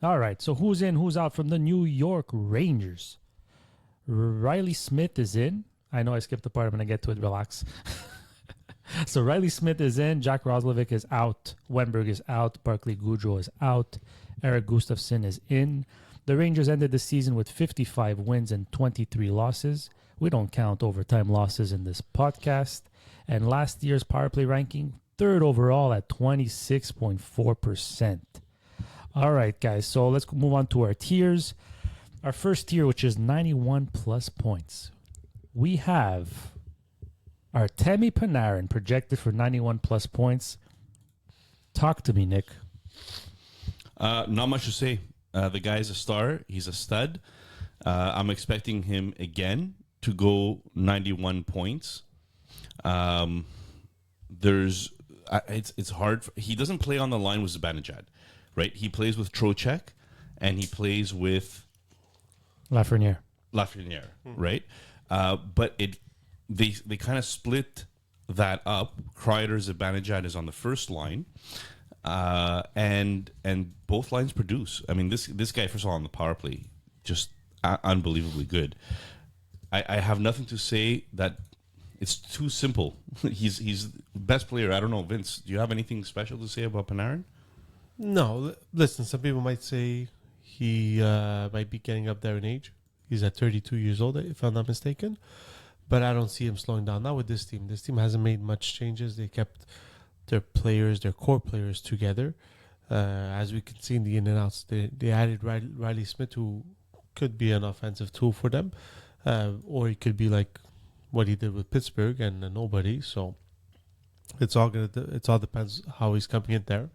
All right. So who's in, who's out from the New York Rangers? Riley Smith is in. I know I skipped the part. I'm going to get to it. Relax. So Riley Smith is in. Jack Roslovic is out. Wenberg is out. Barclay Goodrow is out. Eric Gustafsson is in. The Rangers ended the season with 55 wins and 23 losses. We don't count overtime losses in this podcast. And last year's power play ranking, third overall at 26.4%. All right, guys. So let's move on to our tiers. Our first tier, which is 91 plus points. We have Artemi Panarin projected for 91 plus points. Talk to me, Nick. Not much to say. The guy's a star. He's a stud. I'm expecting him again to go 91 points. It's hard. He doesn't play on the line with Zibanejad, right? He plays with Trocheck, and he plays with Lafreniere, right? But they kind of split that up. Kreider, Zibanejad is on the first line, and both lines produce. I mean, this guy, first of all, on the power play, just unbelievably good. I have nothing to say that it's too simple. He's the best player. I don't know, Vince. Do you have anything special to say about Panarin? No, listen. Some people might say he might be getting up there in age. He's at 32 years old, if I'm not mistaken. But I don't see him slowing down. Not with this team. This team hasn't made much changes. They kept their players, their core players, together. As we can see in the in and outs, they added Riley Smith, who could be an offensive tool for them, or he could be like what he did with Pittsburgh and nobody. So it all depends how he's coming in there.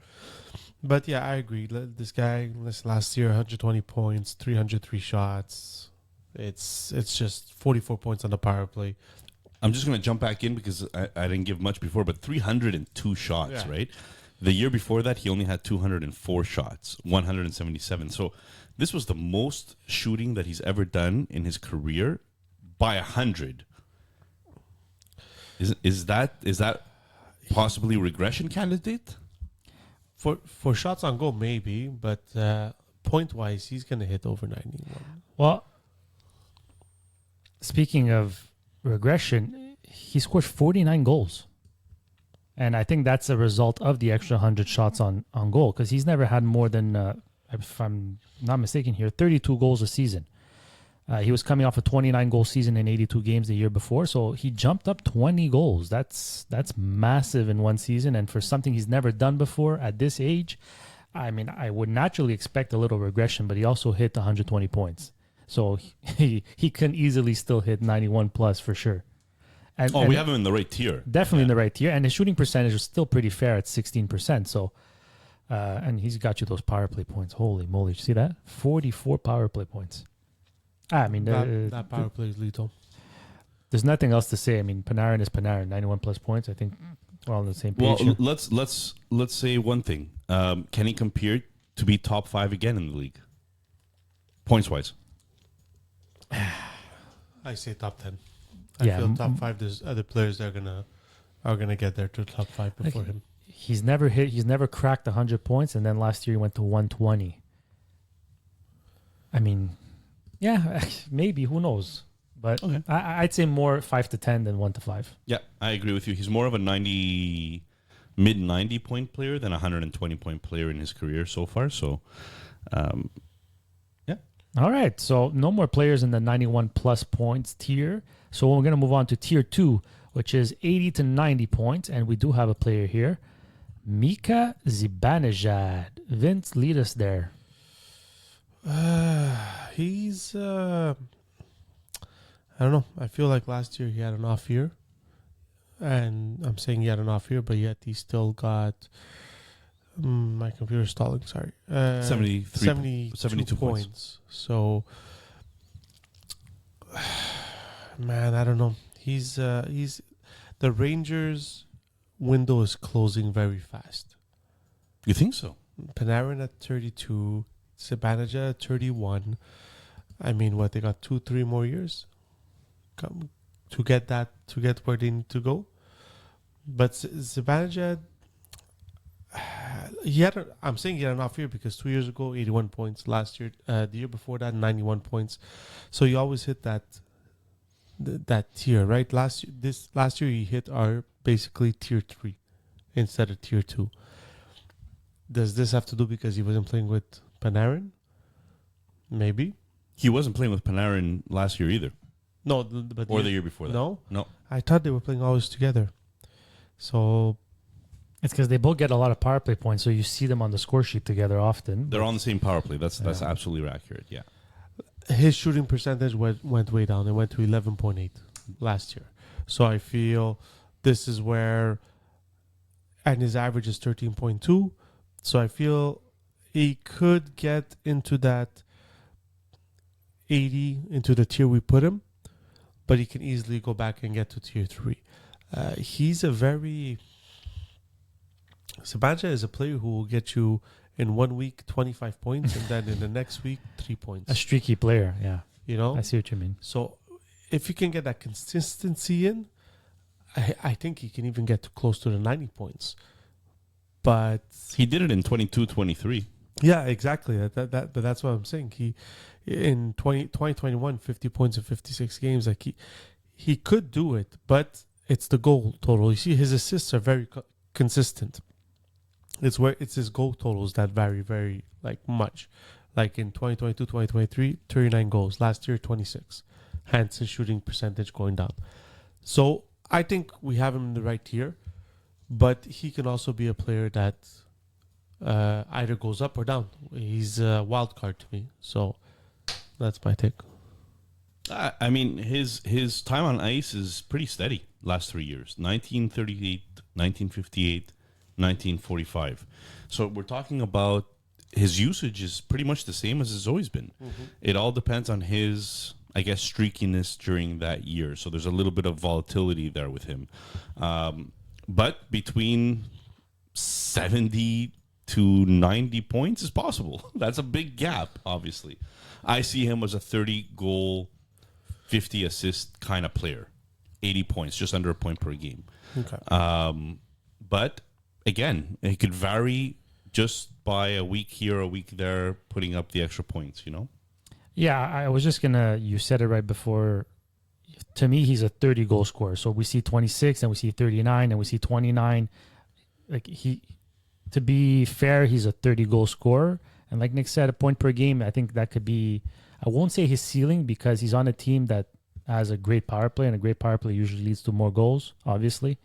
But yeah, I agree. This guy, last year, 120 points, 303 shots. It's just 44 points on the power play. I'm just going to jump back in because I didn't give much before, but 302 shots, right? The year before that, he only had 204 shots, 177. So this was the most shooting that he's ever done in his career by 100. Is that possibly regression candidate? For shots on goal, maybe, but point-wise, he's going to hit over 91. Well, speaking of regression, he scored 49 goals. And I think that's a result of the extra 100 shots on goal, because he's never had more than, if I'm not mistaken here, 32 goals a season. He was coming off a 29-goal season in 82 games the year before, so he jumped up 20 goals. That's massive in one season, and for something he's never done before at this age, I mean, I would naturally expect a little regression, but he also hit 120 points. So he can easily still hit 91 plus for sure. And we have him in the right tier. Definitely in the right tier. And his shooting percentage is still pretty fair at 16%. So, and he's got you those power play points. Holy moly. Did you see that? 44 power play points. I mean, that power play is lethal. There's nothing else to say. I mean, Panarin is Panarin. 91 plus points. I think we're all on the same page. Well, let's say one thing. Can he compare to be top 5 again in the league? Points wise. I say top 10. I feel top 5. There's other players that are gonna get there to top 5 before him. He's never cracked 100 points, and then last year he went to 120. I mean, yeah, maybe, who knows? But okay. I'd say more 5 to 10 than 1 to 5. Yeah, I agree with you. He's more of a mid 90 point player than a 120 point player in his career so far. So, yeah. All right. So no more players in the 91 plus points tier. So we're going to move on to tier 2, which is 80 to 90 points. And we do have a player here, Mika Zibanejad. Vince, lead us there. He's I don't know. I feel like last year he had an off year. And I'm saying he had an off year, but yet he still got my computer's stalling, sorry. 72 points. So man, I don't know. He's the Rangers window is closing very fast. You think so? Panarin at 32, Zibanejad at 31. I mean, what, they got 2-3 more years to get where they need to go. But Zibanejad, I'm saying he had an off year because 2 years ago, 81 points. Last year, the year before that, 91 points. So you always hit that tier, right? Last year he hit our basically tier 3 instead of tier 2. Does this have to do because he wasn't playing with Panarin? Maybe. He wasn't playing with Panarin last year either, No, but or the year before that. No, No. I thought they were playing always together. So It's because they both get a lot of power play points, so you see them on the score sheet together often. They're on the same power play. That's Yeah. absolutely accurate. Yeah. his shooting percentage went way down. It went to 11.8 last year. So I feel this is where, and his average is 13.2. So I feel he could get into that 80, into the tier we put him, but he can easily go back and get to tier 3. He's a very... Sabanja is a player who will get you in 1 week 25 points and then in the next week 3 points. A streaky player, yeah. You know? I see what you mean. So if you can get that consistency in, I think he can even get close to the 90 points. But He did it in 22-23. yeah, exactly. But that's what I'm saying. He in 2021, 50 points in 56 games. Like he could do it, but it's the goal total. You see, his assists are very consistent. It's his goal totals that vary very much. Like in 2022, 2023, 39 goals. Last year, 26. Hence his shooting percentage going down. So I think we have him in the right tier, but he can also be a player that either goes up or down. He's a wild card to me. So that's my take. I mean, his time on ice is pretty steady last 3 years. 1938, 1958, 1945. So we're talking about his usage is pretty much the same as it's always been. Mm-hmm. It all depends on his, I guess, streakiness during that year. So there's a little bit of volatility there with him. But between 70 to 90 points is possible. That's a big gap, obviously. I see him as a 30-goal, 50-assist kind of player. 80 points, just under a point per game. Okay. But again, it could vary just by a week here, a week there, putting up the extra points, you know? Yeah, I was just you said it right before. To me, he's a 30 goal scorer. So we see 26 and we see 39 and we see 29. To be fair, he's a 30 goal scorer. And like Nick said, a point per game, I think that could be, I won't say his ceiling because he's on a team that has a great power play, and a great power play usually leads to more goals, obviously.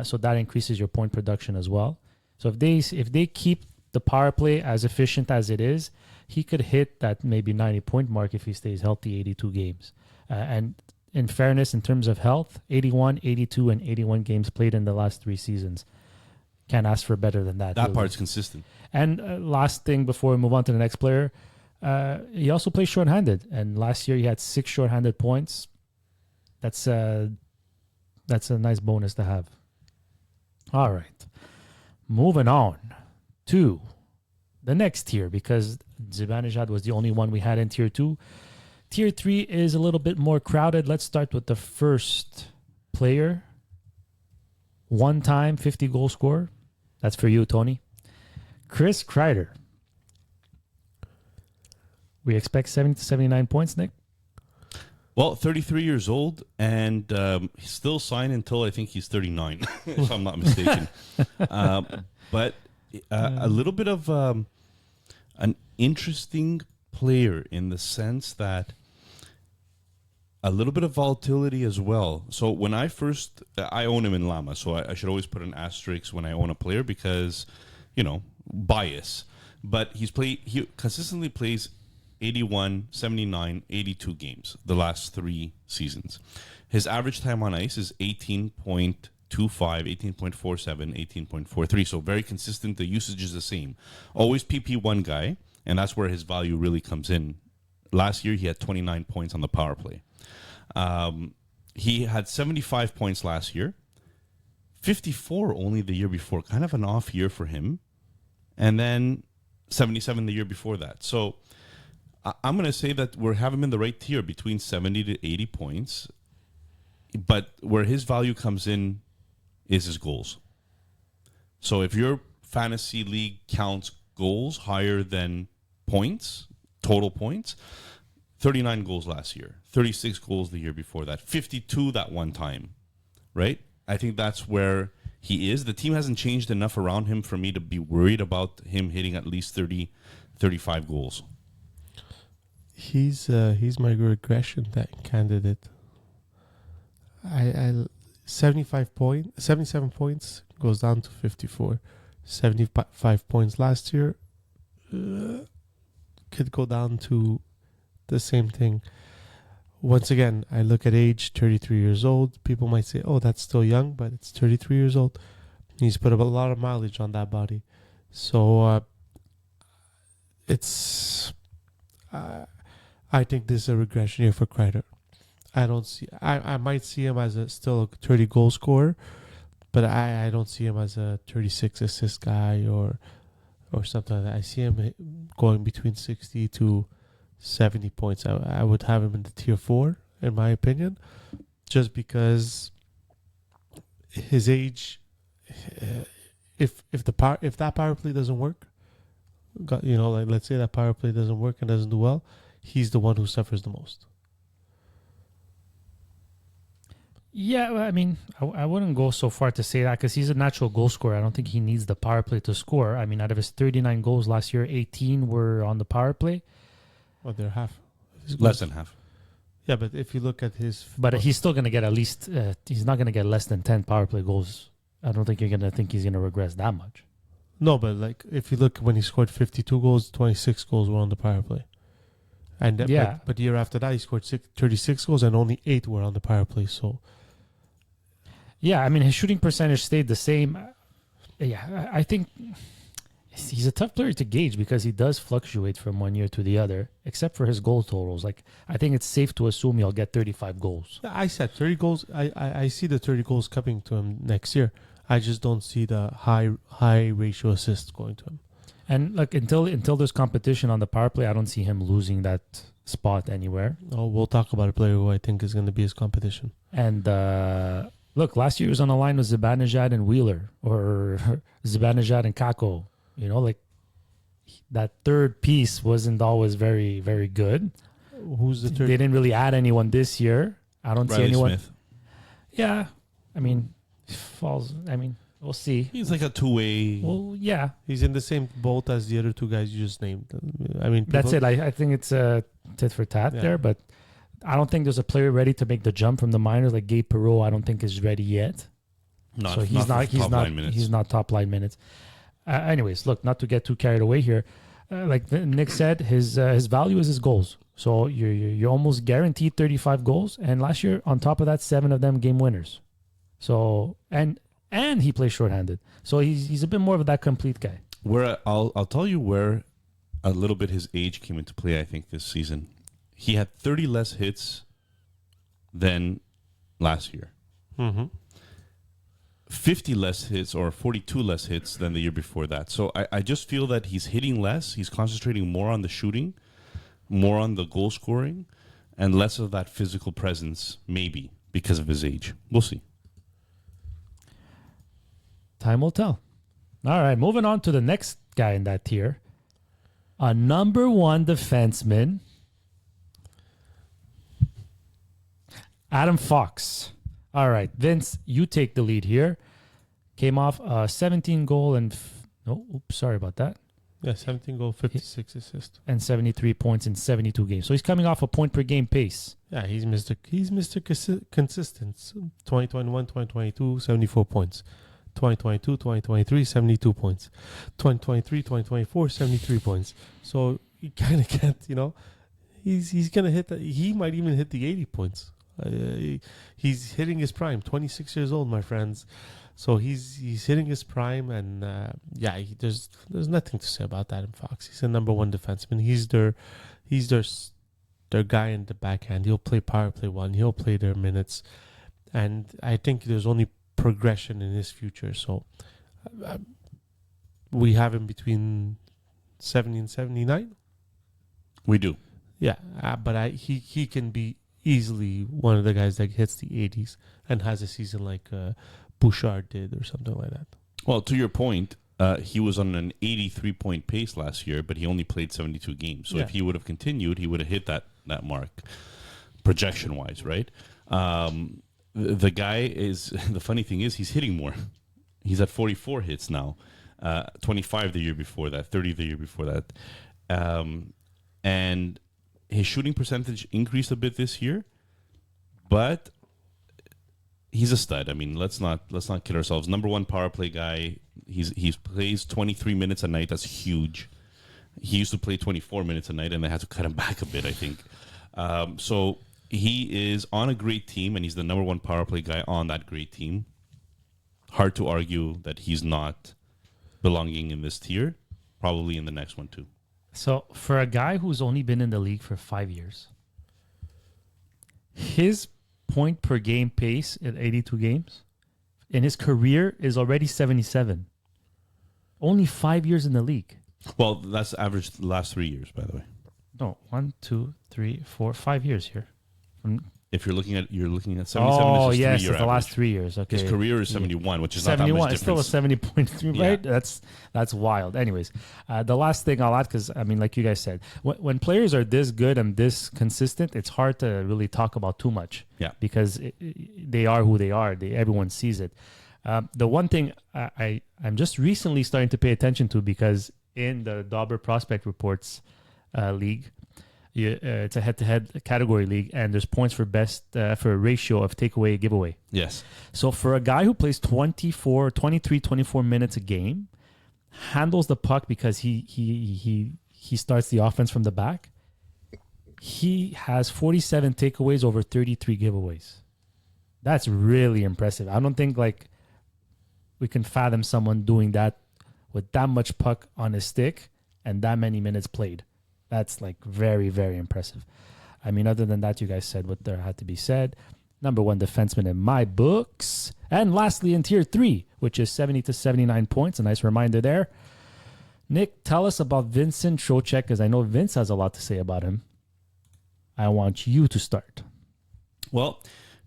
So that increases your point production as well. So if they keep the power play as efficient as it is, he could hit that maybe 90-point mark if he stays healthy 82 games. And in fairness, in terms of health, 81, 82, and 81 games played in the last 3 seasons. Can't ask for better than that. That part's consistent. And last thing before we move on to the next player, he also plays shorthanded. And last year he had 6 shorthanded points. That's a nice bonus to have. All right. Moving on to the next tier, because Zibanejad was the only one we had in tier 2. Tier 3 is a little bit more crowded. Let's start with the first player. One-time 50-goal scorer. That's for you, Tony. Chris Kreider. We expect 70 to 79 points, Nick? Well, 33 years old, and he's still signed until I think he's 39, if I'm not mistaken. But a little bit of an interesting player in the sense that a little bit of volatility as well. So when I own him in Llama, so I should always put an asterisk when I own a player because, bias. But he consistently plays 81, 79, 82 games the last 3 seasons. His average time on ice is 18.25, 18.47, 18.43. So very consistent. The usage is the same. Always PP1 guy, and that's where his value really comes in. Last year, he had 29 points on the power play. He had 75 points last year, 54 only the year before. Kind of an off year for him. And then 77 the year before that. So I'm going to say that we have him in the right tier between 70 to 80 points. But where his value comes in is his goals. So if you're fantasy league counts goals higher than points, total points. 39 goals last year, 36 goals the year before that, 52 that one time, right? I think that's where he is. The team hasn't changed enough around him for me to be worried about him hitting at least 30, 35 goals. He's my regression candidate. I 77 points goes down to 54. 75 points last year could go down to the same thing. Once again, I look at age, 33 years old. People might say, oh, that's still young, but it's 33 years old. He's put up a lot of mileage on that body. So I think this is a regression year for Kreider. I might see him as still a 30 goal scorer, but I don't see him as a 36 assist guy or something like that. I see him going between 60 to 70 points. I would have him in the tier 4, in my opinion, just because his age. If that power play doesn't work, like let's say that power play doesn't work and doesn't do well, he's the one who suffers the most. Yeah, I mean, I wouldn't go so far to say that because he's a natural goal scorer. I don't think he needs the power play to score. I mean, out of his 39 goals last year, 18 were on the power play. Well, they're half. Less than half. Yeah, but if you look at his... But he's still going to get at least... he's not going to get less than 10 power play goals. I don't think you're going to think he's going to regress that much. No, but like if you look when he scored 52 goals, 26 goals were on the power play. And but the year after that, he scored 36 goals and only 8 were on the power play. So... Yeah, I mean, his shooting percentage stayed the same. Yeah, I think he's a tough player to gauge because he does fluctuate from one year to the other, except for his goal totals. Like, I think it's safe to assume he'll get 35 goals. I said 30 goals. I see the 30 goals coming to him next year. I just don't see the high ratio assists going to him. And look, until there's competition on the power play, I don't see him losing that spot anywhere. Oh, we'll talk about a player who I think is going to be his competition. And look, last year he was on the line with Zibanejad and Wheeler, or Zibanejad and Kako. You know, like that third piece wasn't always very, very good. Who's the third? They didn't really add anyone this year. I don't see anyone. Smith. Yeah, I mean, we'll see. He's like a two-way. Well, yeah, He's in the same boat as the other two guys you just named. I mean, that's it. I think it's a tit for tat there, but I don't think there's a player ready to make the jump from the minors. Like Gabe Perreault, I don't think is ready yet. So he's not top line minutes. Anyways, look, not to get too carried away here. Like Nick said, his value is his goals. So you're almost guaranteed 35 goals, and last year on top of that, 7 of them game winners. So and he plays shorthanded. So he's a bit more of that complete guy. Where I'll tell you where a little bit his age came into play. I think this season he had 30 less hits than last year. Mm-hmm. 50 less hits or 42 less hits than the year before that. So I just feel that he's hitting less. He's concentrating more on the shooting, more on the goal scoring, and less of that physical presence, maybe, because of his age. We'll see. Time will tell. All right, moving on to the next guy in that tier. A number 1 defenseman, Adam Fox. All right, Vince, you take the lead here. Came off a 17 goal and... sorry about that. Yeah, 17 goal, 56 assists. And 73 points in 72 games. So he's coming off a point per game pace. Yeah, he's Mr. Consistent. 2021, 2022, 74 points. 2022, 2023, 72 points. 2023, 2024, 73 points. So you kind of can't, he's going to hit that. He might even hit the 80 points. He's hitting his prime. 26 years old, my friends. So he's hitting his prime, and there's nothing to say about Adam Fox. He's a number 1 defenseman. He's their guy in the backhand. He'll play power play 1. He'll play their minutes, and I think there's only progression in his future. So we have him between 70 and 79. We do. Yeah, but he can be easily one of the guys that hits the 80s and has a season like Bouchard did or something like that. Well, to your point, he was on an 83-point pace last year, but he only played 72 games. So Yeah. if he would have continued, he would have hit that mark, projection-wise, right? The guy is the funny thing is he's hitting more. He's at 44 hits now, 25 the year before that, 30 the year before that, and his shooting percentage increased a bit this year, but he's a stud. I mean, let's not kid ourselves. Number one power play guy. He's plays 23 minutes a night. That's huge. He used to play 24 minutes a night, and they had to cut him back a bit, I think. So he is on a great team, and he's the number one power play guy on that great team. Hard to argue that he's not belonging in this tier. Probably in the next one too. So for a guy who's only been in the league for 5 years, his point per game pace at 82 games in his career is already 77. Only 5 years in the league. Well, that's average the last 3 years, by the way. No, 1, 2, 3, 4, 5 years here. If you're looking at 77, Oh, it's just yes, 3 year it's the last average. 3 years. Okay, His career is 71, which is not that 71. much It's still a difference. 70.3, Yeah. right? That's wild. Anyways, the last thing I'll add, because I mean, like you guys said, when players are this good and this consistent, it's hard to really talk about too much. Yeah. Because they are who they are. Everyone sees it. The one thing I'm just recently starting to pay attention to, because in the Dauber Prospect Reports league, it's a head-to-head category league, and there's points for best for a ratio of takeaway giveaway. Yes. So for a guy who plays 24 minutes a game, handles the puck because he starts the offense from the back, he has 47 takeaways over 33 giveaways. That's really impressive. I don't think like we can fathom someone doing that with that much puck on his stick and that many minutes played. That's like very, very impressive. I mean, other than that, you guys said what there had to be said. Number one defenseman in my books. And lastly, in tier 3, which is 70 to 79 points. A nice reminder there. Nick, tell us about Vincent Trocheck, because I know Vince has a lot to say about him. I want you to start. Well,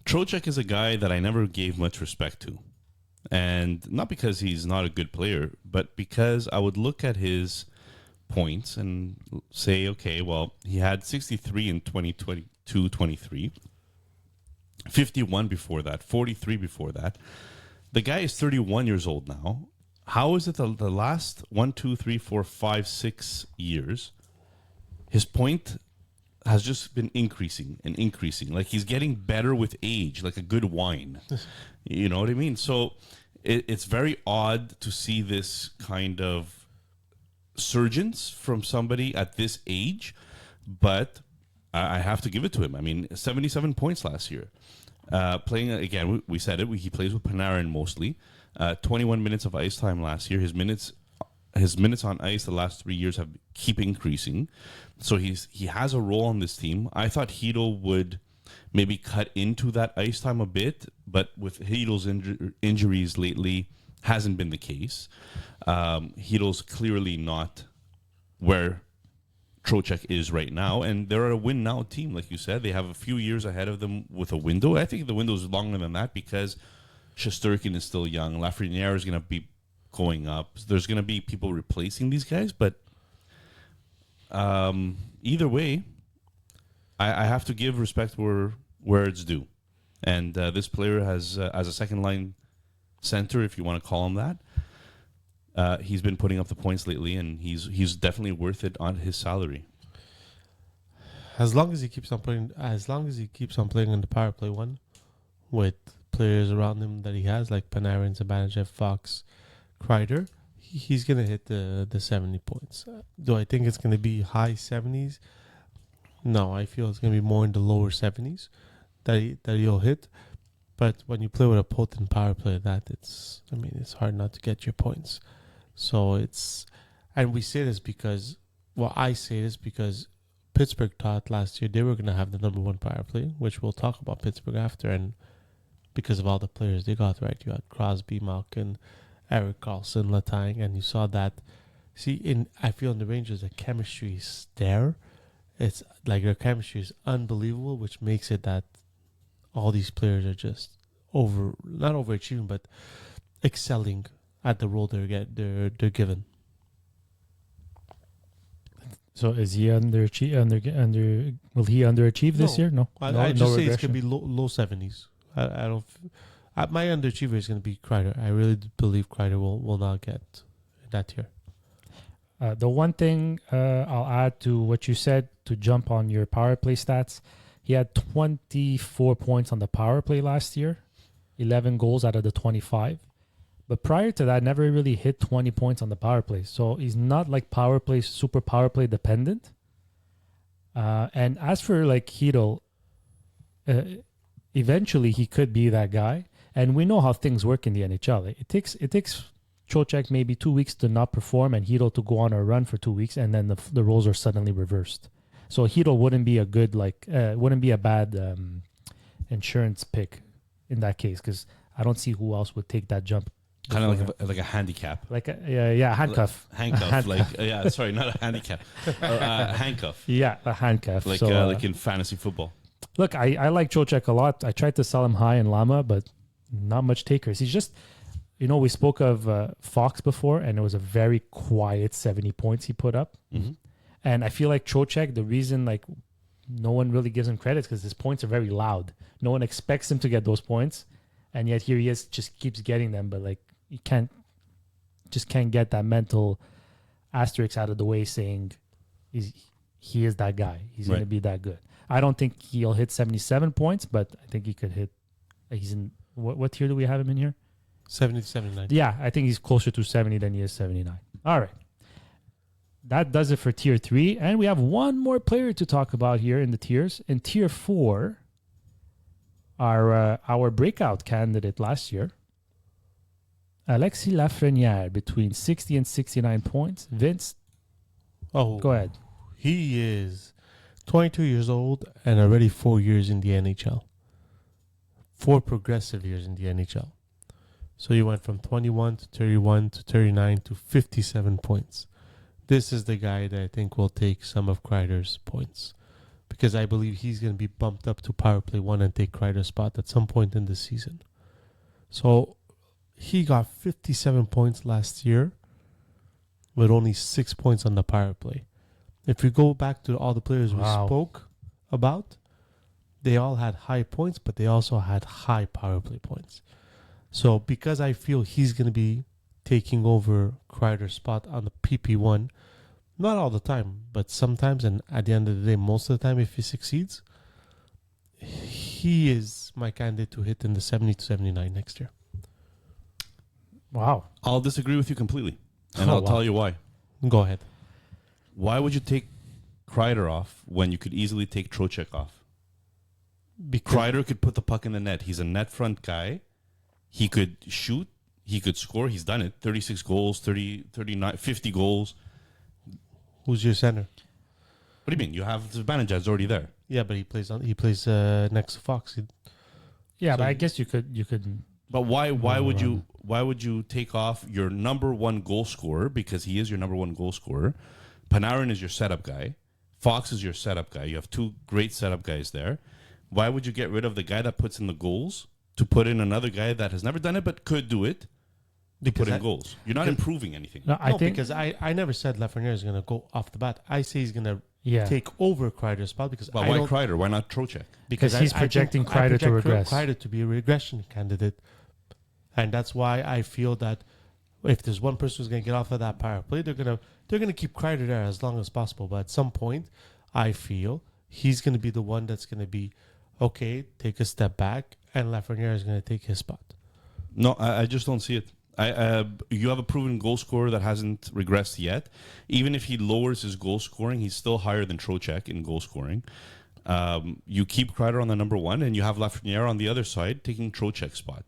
Trocheck is a guy that I never gave much respect to. And not because he's not a good player, but because I would look at his points and say, okay, well, he had 63 in 2022-23, 51 before that, 43 before that. The guy is 31 years old now. How is it the last 1, 2, 3, 4, 5, 6 years, his point has just been increasing and increasing? Like he's getting better with age, like a good wine. You know what I mean? So it's very odd to see this kind of surgence from somebody at this age, but I have to give it to him. I mean, 77 points last year. Playing, again, we said it, he plays with Panarin mostly. 21 minutes of ice time last year. His minutes on ice the last 3 years keep increasing. So he has a role on this team. I thought Hedo would maybe cut into that ice time a bit, but with Hedo's injuries lately, hasn't been the case. Hedo's clearly not where Trocheck is right now, and they're a win-now team, like you said. They have a few years ahead of them with a window. I think the window is longer than that because Shesterkin is still young. Lafreniere is going to be going up. There's going to be people replacing these guys, but either way, I have to give respect where it's due. And this player has, as a second-line center, if you want to call him that, he's been putting up the points lately, and he's definitely worth it on his salary. As long as he keeps on playing in the power play one, with players around him that he has, like Panarin, Zibanejad, Fox, Kreider, he's gonna hit the 70 points. Do I think it's gonna be high 70s? No, I feel it's gonna be more in the lower 70s that he'll hit. But when you play with a potent power play, it's hard not to get your points. So and we say this because, I say this because Pittsburgh thought last year they were going to have the number one power play, which we'll talk about Pittsburgh after. And because of all the players they got, right? You had Crosby, Malkin, Erik Karlsson, Letang, and you saw that. I feel in the Rangers, the chemistry is there. It's like their chemistry is unbelievable, which makes it that all these players are just not overachieving, but excelling at the role they're given. So is he under? Will he underachieve this No. year? No. I just say it's regression? gonna be low 70s. I don't. My underachiever is gonna be Kreider. I really believe Kreider will not get that tier. The one thing I'll add to what you said to jump on your power play stats, he had 24 points on the power play last year, 11 goals out of the 25. But prior to that, never really hit 20 points on the power play. So he's not like super power play dependent. And as for like Hedl, eventually he could be that guy. And we know how things work in the NHL. It takes Trocheck maybe 2 weeks to not perform and Hedl to go on a run for 2 weeks, and then the roles are suddenly reversed. So Hedl wouldn't be a good wouldn't be a bad insurance pick in that case, because I don't see who else would take that jump. Kind of like a handicap. Like a handcuff. Handcuff. Like sorry, not a handicap. Handcuff. Yeah, a handcuff. Like So, like in fantasy football. look, I like Trocheck a lot. I tried to sell him high in Llama, but not much takers. He's just, we spoke of Fox before, and it was a very quiet 70 points he put up. Mm-hmm. And I feel like Trocheck, the reason like no one really gives him credit is because his points are very loud. No one expects him to get those points, and yet here he is, just keeps getting them. But like you can't get that mental asterisk out of the way saying he is that guy. He's going to be that good. I don't think he'll hit 77 points, but I think he could hit. He's in what tier do we have him in here? 70 to 79. Yeah, I think he's closer to 70 than he is 79. All right. That does it for tier 3. And we have one more player to talk about here in the tiers. In tier 4, our breakout candidate last year, Alexis Lafreniere, between 60 and 69 points. Vince, go ahead. He is 22 years old and already 4 years in the NHL. 4 progressive years in the NHL. So you went from 21 to 31 to 39 to 57 points. This is the guy that I think will take some of Kreider's points, because I believe he's going to be bumped up to power play 1 and take Kreider's spot at some point in the season. So he got 57 points last year with only 6 points on the power play. If we go back to all the players we spoke about, they all had high points, but they also had high power play points. So because I feel he's going to be taking over Kreider's spot on the PP1, not all the time, but sometimes, and at the end of the day, most of the time, if he succeeds, he is my candidate to hit in the 70 to 79 next year. Wow. I'll disagree with you completely, and I'll tell you why. Go ahead. Why would you take Kreider off when you could easily take Trocheck off? Because Kreider could put the puck in the net. He's a net front guy. He could shoot. He could score. He's done it. 36 goals, 30, 39, 50 goals. who's your center? What do you mean? You have Zibanejad's already there. Yeah, but he plays next to Fox. But I guess you could. But why would you take off your number one goal scorer, because he is your number one goal scorer? Panarin is your setup guy. Fox is your setup guy. You have 2 great setup guys there. Why would you get rid of the guy that puts in the goals to put in another guy that has never done it but could do it to put in goals? You're not improving anything. No, I think because I never said Lafreniere is going to go off the bat. I say he's going to take over Kreider's spot, because But why Kreider? Why not Trocheck? Because he's projecting Kreider to regress. Kreider to be a regression candidate, and that's why I feel that if there's one person who's going to get off of that power play, they're gonna keep Kreider there as long as possible. But at some point, I feel he's going to be the one that's going to be okay. Take a step back, and Lafreniere is going to take his spot. No, I just don't see it. You have a proven goal scorer that hasn't regressed yet. Even if he lowers his goal scoring, he's still higher than Trocheck in goal scoring. You keep Kreider on the number one, and you have Lafreniere on the other side taking Trocheck's spot.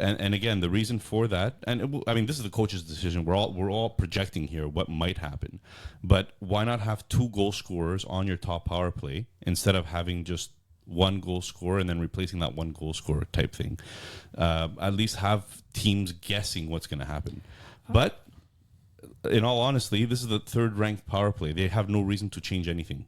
And again, the reason for that, and this is the coach's decision. We're all projecting here what might happen, but why not have 2 goal scorers on your top power play instead of having just 1 goal scorer and then replacing that 1 goal scorer type thing? At least have teams guessing what's going to happen. But in all honesty, this is the 3rd ranked power play. They have no reason to change anything.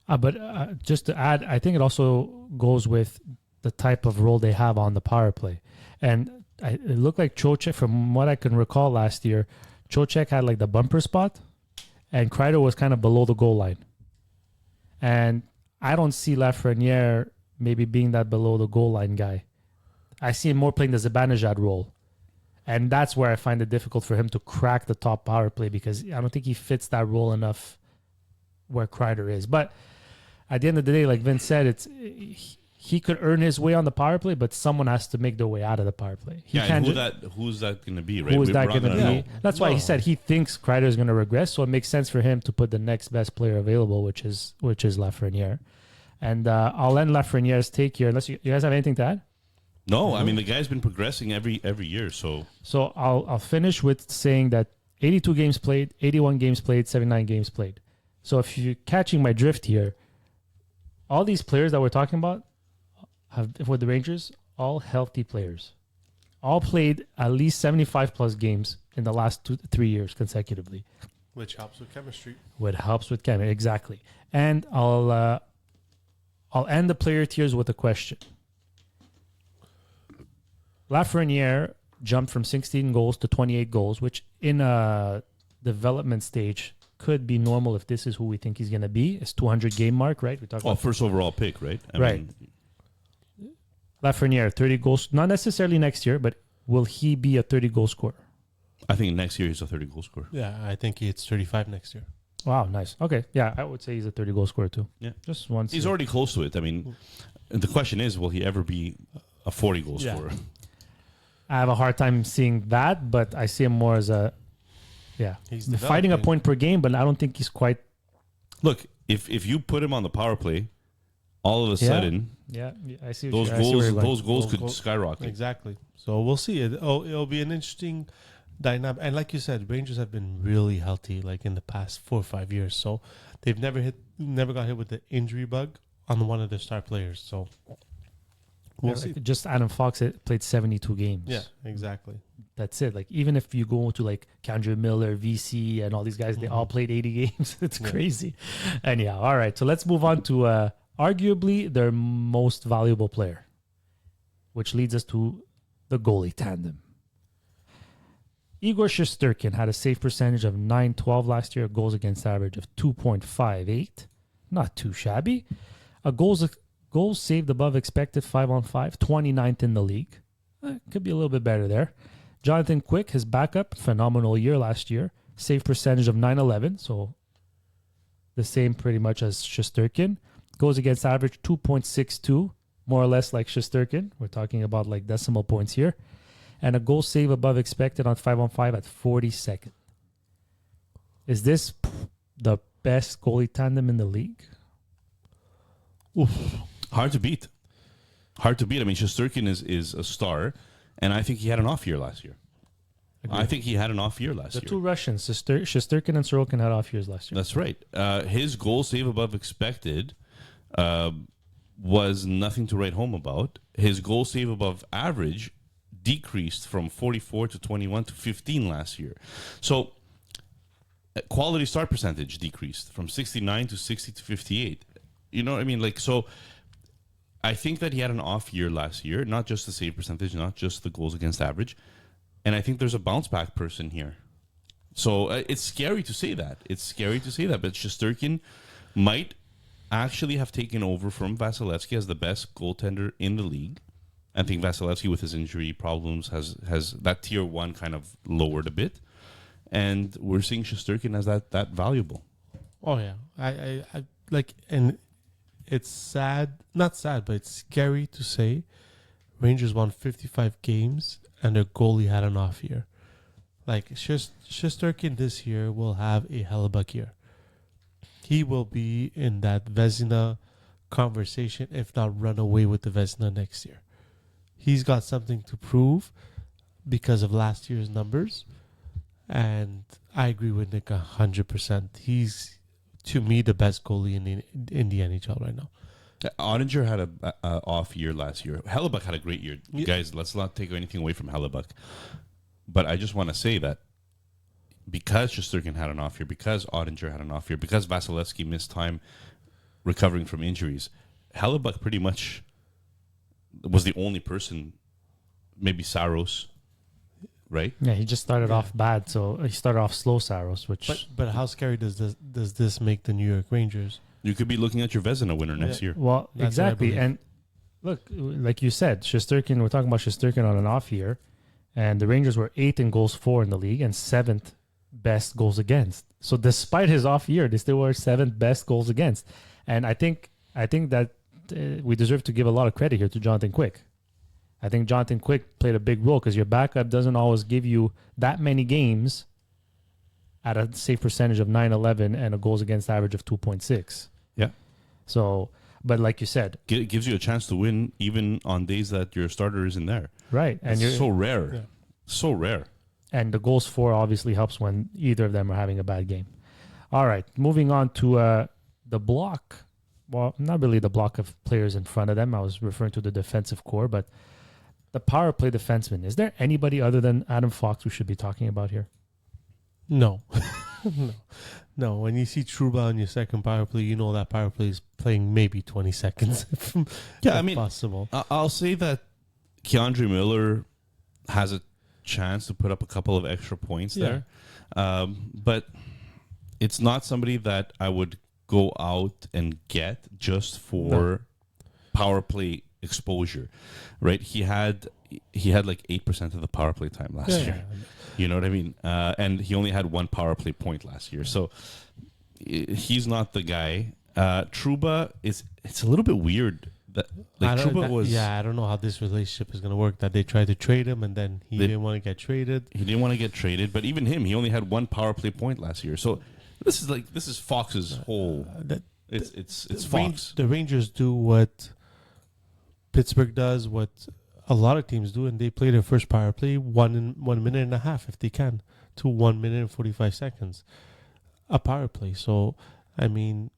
But just to add, I think it also goes with the type of role they have on the power play. And it looked like Trocheck, from what I can recall last year, Trocheck had like the bumper spot, and Kreider was kind of below the goal line. And I don't see Lafreniere maybe being that below the goal line guy. I see him more playing the Zibanejad role. And that's where I find it difficult for him to crack the top power play, because I don't think he fits that role enough where Kreider is. But at the end of the day, like Vince said, he could earn his way on the power play, but someone has to make their way out of the power play. He and who's that going to be, right? Who is that We're not going to gonna be? know. That's why he said he thinks Kreider is going to regress, so it makes sense for him to put the next best player available, which is Lafreniere. And I'll end Lafreniere's take here, unless you guys have anything to add. No, I mean the guy's been progressing every year. So I'll finish with saying that 82 games played, 81 games played, 79 games played. So if you're catching my drift here, all these players that we're talking about have, for the Rangers, all healthy players. All played at least 75 plus games in the last 3 years consecutively. Which helps with chemistry. What helps with chemistry, exactly. And I'll end the player tiers with a question. Lafreniere jumped from 16 goals to 28 goals, which in a development stage could be normal if this is who we think he's going to be. It's 200 game mark, right? We talked about first overall pick, right? I Right. mean, Lafreniere, 30 goals, not necessarily next year, but will he be a 30 goal scorer? I think next year he's a 30 goal scorer. Yeah, I think it's 35 next year. Wow, nice. Okay, yeah, I would say he's a 30 goal scorer too. Yeah. Just once. He's already close to it. I mean, the question is, will he ever be a 40 goal Yeah. scorer? I have a hard time seeing that, but I see him more as a, He's fighting a developing. point per game, but I don't think he's quite. Look, if you put him on the power play, all of a sudden Yeah, I see. those I see where you're going. goals Those could goals- skyrocket. Exactly. So we'll see. It'll be an interesting dynamic. And like you said, Rangers have been really healthy like in the past 4 or 5 years. So they've never got hit with the injury bug on one of their star players. So we'll Yeah, see. like just Adam Fox played 72 games. Yeah, exactly. That's it. Like even if you go to like Kendra Miller, VC, and all these guys, they all played 80 games. It's Yeah. crazy. Anyhow, all right. So let's move on to arguably their most valuable player, which leads us to the goalie tandem. Igor Shesterkin had a save percentage of .912 last year, a goals against average of 2.58. Not too shabby. A goals saved above expected 5-on-5, 29th in the league. Could be a little bit better there. Jonathan Quick, his backup, phenomenal year last year. Save percentage of .911, so the same pretty much as Shesterkin. Goes against average 2.62, more or less like Shesterkin. We're talking about like decimal points here. And a goal save above expected on 5-on-5 at 42nd. Is this the best goalie tandem in the league? Hard to beat. Hard to beat. I mean, Shesterkin is a star, and I think he had an off year last year. I think he had an off year last The year. two Russians, Shesterkin and Sorokin, had off years last year. That's right. His goal save above expected was nothing to write home about. His goal save above average decreased from 44 to 21 to 15 last year. So quality start percentage decreased from 69 to 60 to 58. You know what I mean? Like, so I think that he had an off year last year, not just the save percentage, not just the goals against average. And I think there's a bounce back person here. So it's scary to say that. It's scary to say that. But Shesterkin might actually have taken over from Vasilevsky as the best goaltender in the league. I think Vasilevsky, with his injury problems, has that tier 1 kind of lowered a bit. And we're seeing Shesterkin as that valuable. Oh yeah, I like, and it's sad, not sad, but it's scary to say Rangers won 55 games and their goalie had an off year. Like Shesterkin this year will have a Hellebuck year. He will be in that Vezina conversation, if not run away with the Vezina next year. He's got something to prove because of last year's numbers. And I agree with Nick 100%. He's, to me, the best goalie in the NHL right now. Ottinger had a off year last year. Hellebuck had a great year. Yeah. Guys, let's not take anything away from Hellebuck. But I just want to say that because Shesterkin had an off year, because Ottinger had an off year, because Vasilevsky missed time recovering from injuries, Hellebuck pretty much was the only person maybe Saros, right? Yeah, he just started off bad, so he started off slow, Saros, which But how scary does this make the New York Rangers? You could be looking at your Vezina winner next year. well, That's what I exactly. believe. And look, like you said, Shesterkin. We're talking about Shesterkin on an off year, and the Rangers were 8th in goals for in the league and 7th best goals against. So despite his off year, they still were 7th best goals against. And I think that we deserve to give a lot of credit here to Jonathan Quick. I think Jonathan Quick played a big role because your backup doesn't always give you that many games at a safe percentage of 9-11 and a goals against average of 2.6. Yeah. So, but like you said, It gives you a chance to win even on days that your starter isn't there. right, and It's so rare. Yeah. So rare. and the goals for obviously helps when either of them are having a bad game. All right, moving on to the block. Well, not really the block of players in front of them. I was referring to the defensive core, but the power play defenseman. Is there anybody other than Adam Fox we should be talking about here? No. No. When you see Trouba on your second power play, you know that power play is playing maybe 20 seconds. Yeah, I if mean, possible. I'll say that Keandre Miller has a chance to put up a couple of extra points there. But it's not somebody that I would go out and get just for power play exposure, right? He had like 8% of the power play time last year. You know what I mean? And he only had one power play point last year. So he's not the guy. Trouba it's a little bit weird that like Trouba was I don't know how this relationship is going to work. That they tried to trade him and then he didn't want to get traded. he didn't want to get traded, but even him, he only had one power play point last year. So this is Fox's whole it's Fox. The Rangers do what Pittsburgh does, what a lot of teams do, and they play their first power play 1 minute and a half if they can to 1 minute and 45 seconds a power play. So I mean,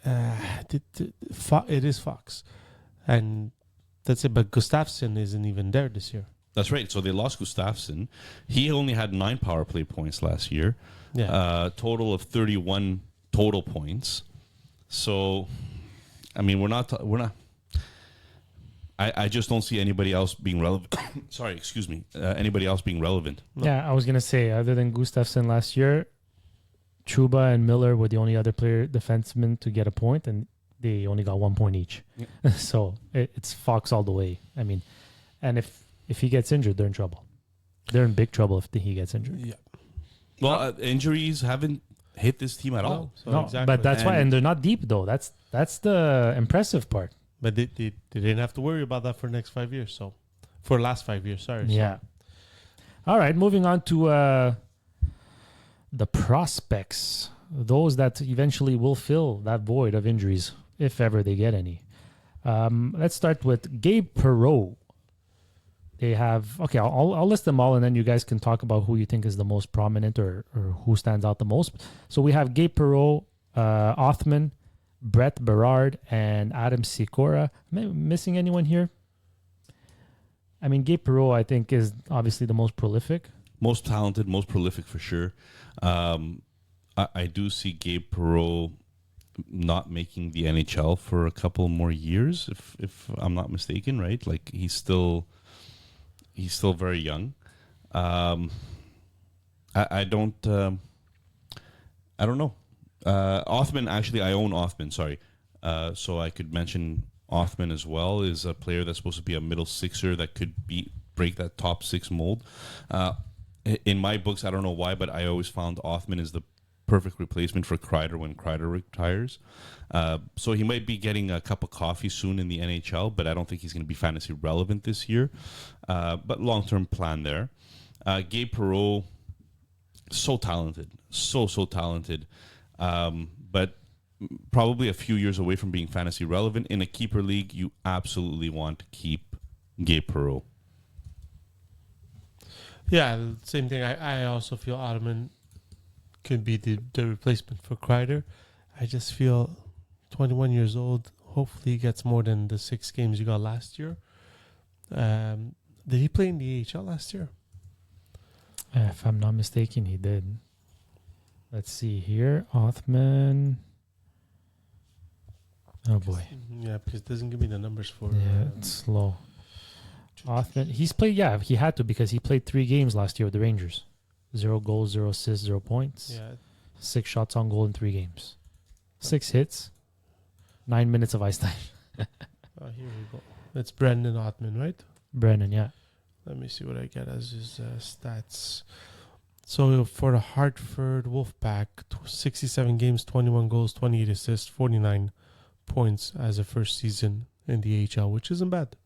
it is Fox, and that's it. But Gustafsson isn't even there this year. That's right. So they lost Gustafsson. He only had 9 power play points last year. Total of 31 total points. So, I mean, we're not. I just don't see anybody else being relevant. Sorry, excuse me. Anybody else being relevant? No. Yeah, I was gonna say other than Gustafsson last year, Trouba and Miller were the only other defensemen to get a point, and they only got 1 point each. Yeah. So it's Fox all the way. I mean, and if he gets injured, they're in trouble. They're in big trouble if he gets injured. Yeah. Well, injuries haven't hit this team at all. So No, exactly. but that's why, and they're not deep though. That's the impressive part. But they didn't have to worry about that for the next 5 years. So for the last 5 years, sorry. Yeah. All right, moving on to the prospects, those that eventually will fill that void of injuries, if ever they get any. Let's start with Gabe Perreault. They have, okay, I'll list them all, and then you guys can talk about who you think is the most prominent or who stands out the most. So we have Gabe Perreault, Othman, Brett Berard, and Adam Sikora. Am I missing anyone here? I mean, Gabe Perreault, I think, is obviously the most prolific. Most talented, most prolific for sure. I do see Gabe Perreault not making the NHL for a couple more years, if I'm not mistaken, right? Like he's still very young. I don't know. Othman, actually, I own Othman. Sorry, so I could mention Othman as well. Is a player that's supposed to be a middle sixer that could break that top 6 mold. In my books, I don't know why, but I always found Othman is the perfect replacement for Kreider when Kreider retires. So he might be getting a cup of coffee soon in the NHL, but I don't think he's going to be fantasy relevant this year. But long-term plan there. Gabe Perreault, so talented, so talented. But probably a few years away from being fantasy relevant. In a keeper league, you absolutely want to keep Gabe Perreault. Yeah, same thing. I also feel Ottoman could be the replacement for Kreider. I just feel 21 years old. Hopefully he gets more than the 6 games he got last year. Did he play in the AHL last year? If I'm not mistaken, he did. Let's see here. Othman. Oh, boy. Yeah, because it doesn't give me the numbers for... Yeah, it's slow. Othman, he's played. Yeah, he had to because he played 3 games last year with the Rangers. 0 goals, 0 assists, 0 points. Yeah. 6 shots on goal in 3 games. 6 hits. 9 minutes of ice time. Here we go. It's Brendan Othman, right? Brennan, yeah. Let me see what I get as his stats. So for the Hartford Wolfpack, 67 games, 21 goals, 28 assists, 49 points as a first season in the AHL, which isn't bad.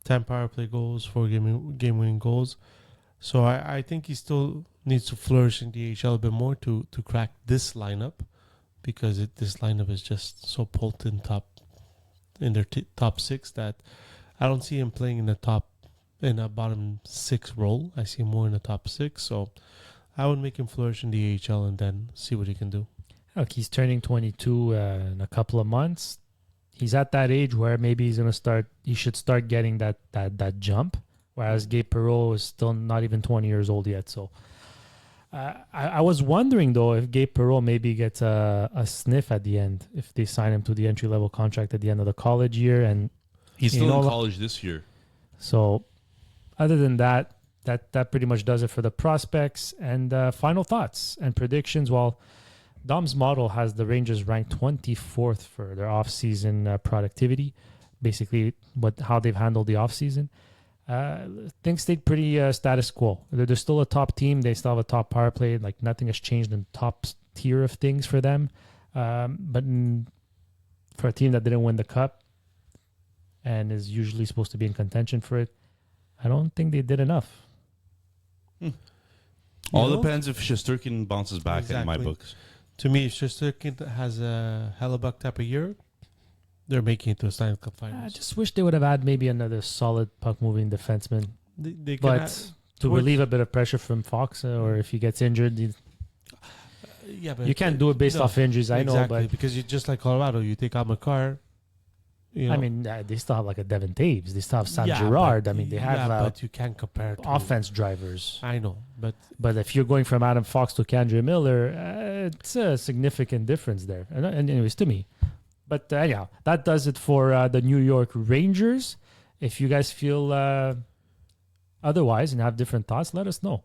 10 power play goals, 4 game-winning goals. So I think he still needs to flourish in the AHL a bit more to crack this lineup, because this lineup is just so potent in their top 6 that I don't see him playing in a bottom 6 role. I see him more in the top 6. So I would make him flourish in the AHL and then see what he can do. Look, he's turning 22 in a couple of months. He's at that age where maybe he should start getting that jump, whereas Gabe Perreault is still not even 20 years old yet. So I was wondering, though, if Gabe Perreault maybe gets a sniff at the end, if they sign him to the entry-level contract at the end of the college year. And He's still in college this year. So other than that pretty much does it for the prospects. And final thoughts and predictions. Well, Dom's model has the Rangers ranked 24th for their off-season productivity, basically how they've handled the off-season. Things stayed pretty status quo. They're still a top team. They still have a top power play. Like, nothing has changed in the top tier of things for them. But for a team that didn't win the Cup and is usually supposed to be in contention for it, I don't think they did enough. All depends if Shesterkin bounces back in my books. To me, if Shesterkin has a Hellebuck type of year, they're making it to a Stanley Cup Finals. I just wish they would have had maybe another solid puck-moving defenseman. They But to relieve a bit of pressure from Fox, or if he gets injured, but you can't do it based off injuries. I know, but because you just like Colorado, you take out McCarr. I mean, they still have like a Devin Taves. They still have Sam Girard. They have but you can't compare to offense drivers. I know, but if you're going from Adam Fox to Kandre Miller, it's a significant difference there. And anyways, to me. But anyhow, that does it for the New York Rangers. If you guys feel otherwise and have different thoughts, let us know.